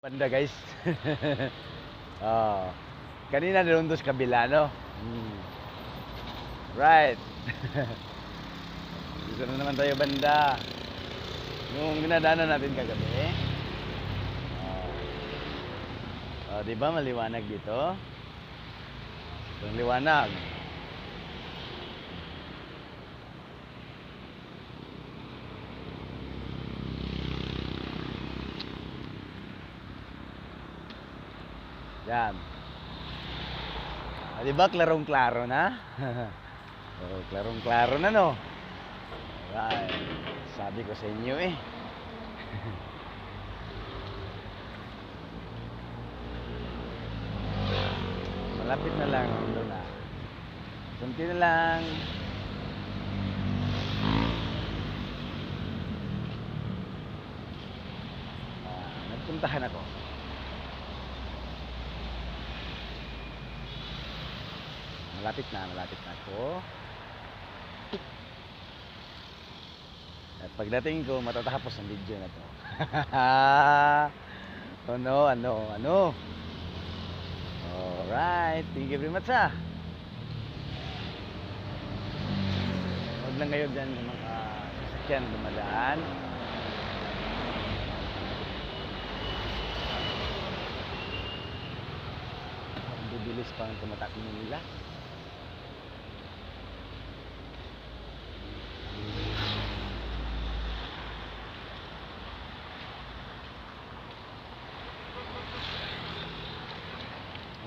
Banda guys. Oh. Kanina doon sa kabila, no? Right. Dito na naman tayo banda. Yung ginadaanan natin kagabi. Di ba maliwanag dito? Ang liwanag. Yan. Di ba klarong-klaro na? Klarong-klaro na, no? Alright. Sabi ko sa inyo eh. Malapit na lang. Doon na. Kunti na lang. Nagpuntahan ako. Malapit na ako. At pagdating ko, matatapos ang video na to. Ano? Alright, thank you very much Huwag lang ngayon dyan yung mga sasakyan dumadaan. Ang bibilis pa ang tumatakbo nila.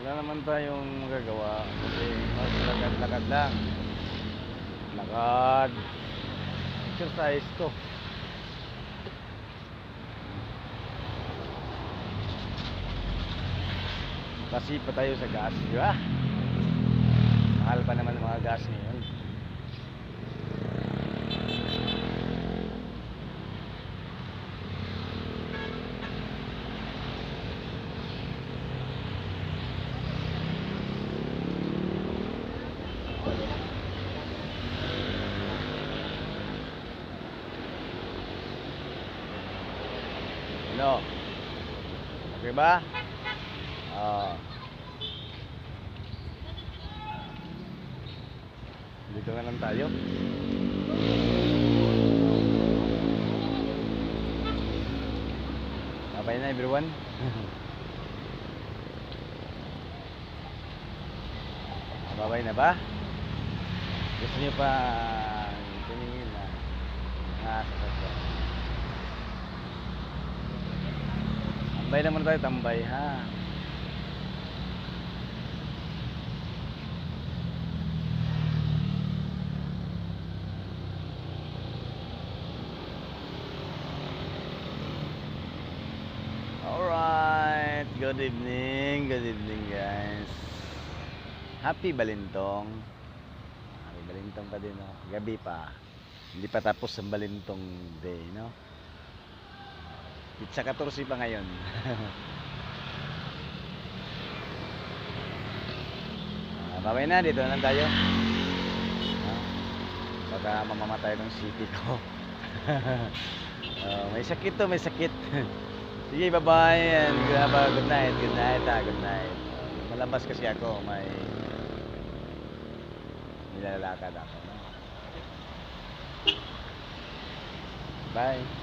Wala naman tayong magagawa kasi mas lakad-lakad lang. Lakad. Exercise to. Kasi pa tayo sa gas, di ba? Mahal pa naman ang mga gas ngayon. Ano? Okay ba? Dito na lang tayo. Bye na everyone. Bye na ba? Gusto niyo pa tumingin na sasakyan? Tambay naman tayo, tambay ha. Alright, good evening guys. Happy Balintong. Happy Balintong pa din, no? Gabi pa. Hindi pa tapos ang Balintong day, no? Pizza 14 pa ngayon. Babay na, dito na tayo. Baka mamamatay ng city ko. May sakit to, may sakit. Sige, bye-bye and good night. Good night. Malabas kasi ako, may nilalakad ako. Bye.